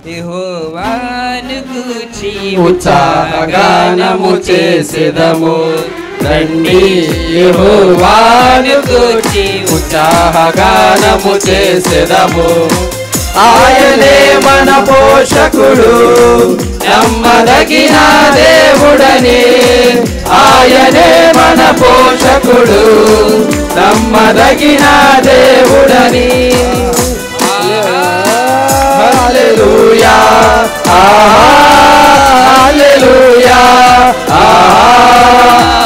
యెహోవాను గూర్చి ఉత్సాహగానము చేసెదము. రండి యెహోవాను గూర్చి ఉత్సాహగానము చేసెదము. ఆయనే మన పోషకుడు, నమ్మదగిన దేవుడని. ఆయనే మన పోషకుడు, నమ్మదగిన దేవుడని. హల్లెలూయా హల్లెలూయా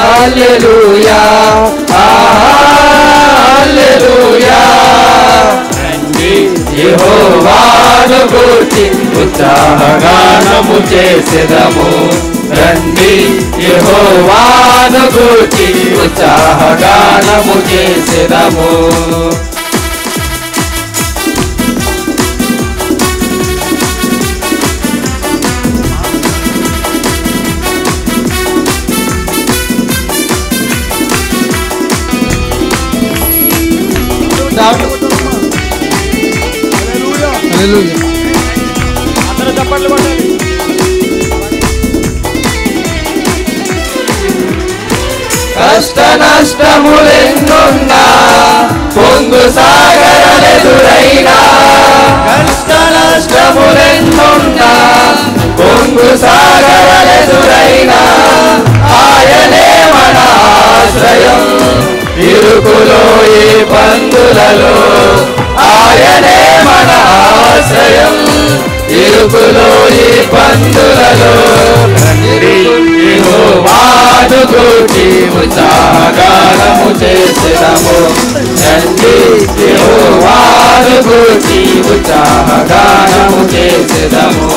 హల్లెలూయా హల్లెలూయా. రండి యెహోవాను గూర్చి ఉత్సాహగానము చేసెదము. రండి యెహోవాను గూర్చి ఉత్సాహగానము చేసెదము. అందరూ చప్పట్లు కొట్టండి. కష్ట నష్టములెన్నున్నా, పొంగు సాగరలెదురైనా. కష్ట నష్టములెన్నున్నా, పొంగు సాగరలెదురైనా. ఆయనే మన ఆశ్రయం ఇరుకులో ఈ పందులలో. ఆయనే మన ఆశ్రయం ఇరుకులో ఈ పందులలో. యెహోవాను గూర్చి ఉత్సాహగానము చేసెదము. రండి యెహోవాను గూర్చి ఉత్సాహగానము చేసెదము.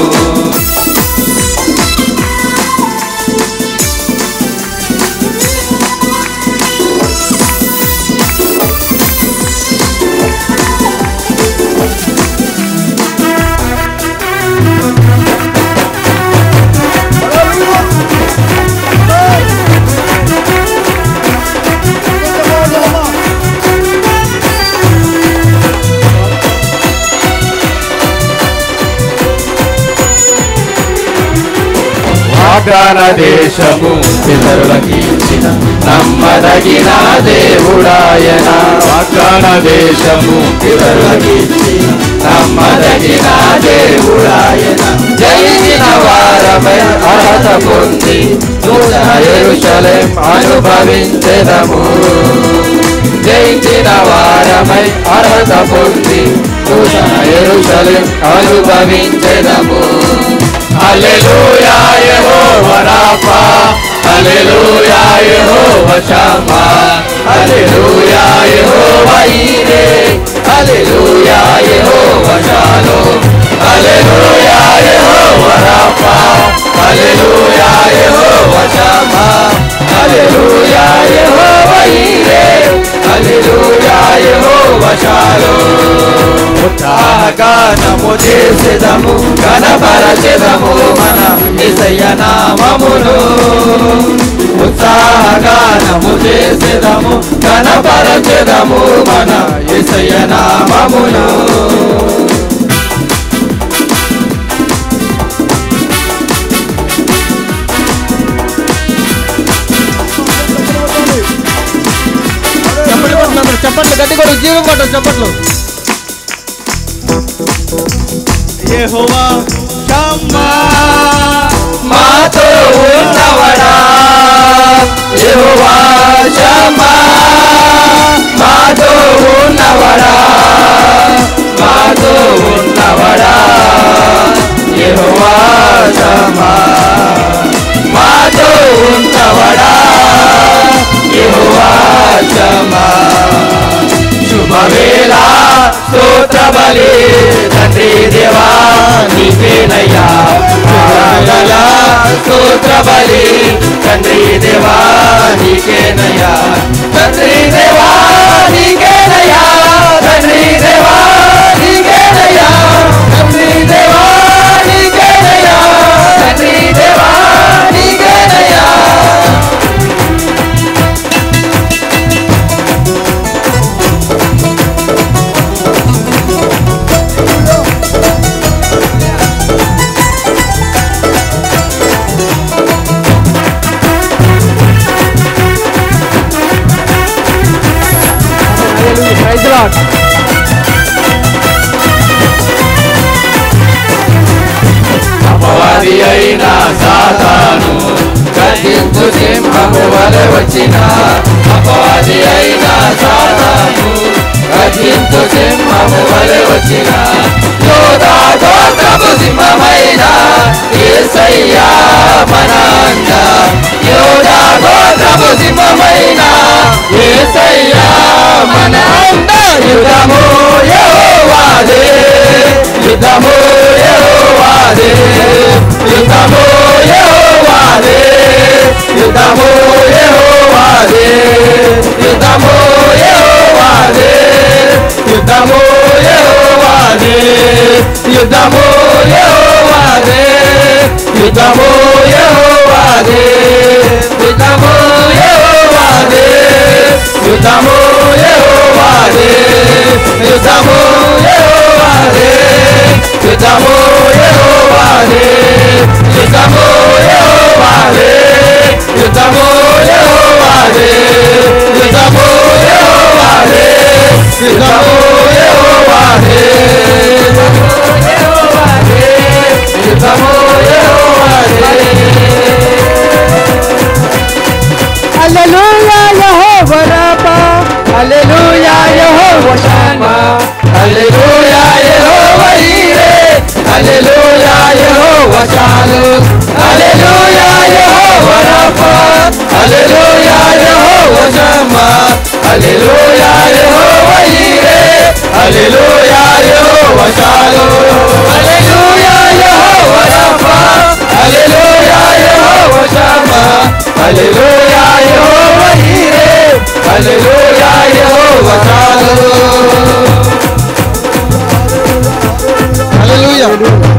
వాగ్దాన దేశము పితరులకిచ్చిన నమ్మదగిన దేవుడాయన. వాగ్దాన దేశము పితరులకిచ్చిన నమ్మదగిన దేవుడాయన. జయించిన వారమై అర్హత పొంది నూతన యెరూషలేము అనుభవించెదము. జయించిన వారమై అర్హత పొంది నూతన యెరూషలేము అనుభవించెదము. హల్లెలూయా యెహోవా రాఫా, హల్లెలూయా యెహోవా షమ్మా, హల్లెలూయా యెహోవా ఈరే, హల్లెలూయా యెహోవా షాలోమ్, హల్లెలూయా యెహోవా రాఫా, హల్లెలూయా యెహోవా షమ్మా, హల్లెలూయా యెహోవా ఈరే, హల్లెలూయా యెహోవా షాలోమ్. ఉత్సాహగానము చేసెదము, ఘనపరచెదము మన యేసయ్య నామమును. ఉత్సాహగానము చేసెదము, ఘనపరచెదము మన యేసయ్య నామమును. చప్పట్లు గట్టి కూడా జీవం కొట్ట చప్పట్లు. యెహోవా షమ్మా, మాతో ఉన్నవడా. యెహోవా షమ్మా, మాతో ఉన్నవడా, మాతో ఉన్నవడా. యెహోవా షమ్మా, మాతో ఉన్నవడా. యెహోవా షమ్మా. శుభవేళ స్తోత్ర బలి తండ్రి దేవా నీకేనయ్యా. శుభవేళ స్తోత్ర బలి తండ్రి దేవా నీకేనయ్యా. తండ్రి దేవా నీకేనయ్యా. తండ్రి దేవా నీకేనయ్యా. తండ్రి దేవా నీకేనయ్యా. తండ్రి దేవా నీకేనయ్యా. వలె వచ్చిన అపవాది అయిన సాతాను గర్జించు సింహము వలె వచ్చిన యోధా గోత్రపు సింహమైన యేసయ్యా మన అండ యోధా గోత్రపు సింహమైన యేసయ్యా మన అండ యుద్ధము యెహోవాదే యుద్ధము యెహోవాదే యుద్ధము యెహోవాదే యుద్ధము యెహోవాదే యుద్ధము యెహోవాదే యుద్ధము యెహోవాదే యుద్ధము యెహోవాదే యుద్ధము యెహోవాదే యుద్ధము యెహోవాదే యుద్ధము యెహోవాదే యుద్ధము యెహోవాదే యుద్ధము యెహోవాదే యుద్ధము యెహోవాదే యుద్ధము యెహోవాదే యుద్ధము యెహోవాదే యుద్ధము యెహోవాదే యుద్ధము యెహోవాదే హల్లెలూయా యెహోవా రబ్బా హల్లెలూయా యెహోవా షమ్మా హల్లెలూయా యెహోవా ఈరే హల్లెలూయా యెహోవా షాలోమ్ హల్లెలూయా యెహోవా రబ్బా హల్లెలూయా యెహోవా షమ్మా హల్లెలూయా యెహోవా ఈరే హల్లెలూయా యెహోవా షాలోమ్ హల్లెలూయా యెహోవా రబ్బా హల్లెలూయా యెహోవా షమ్మా హల్లెలూయా యెహోవా ఈరే హల్లెలూయా యెహోవా షాలోమ్ హల్లెలూయా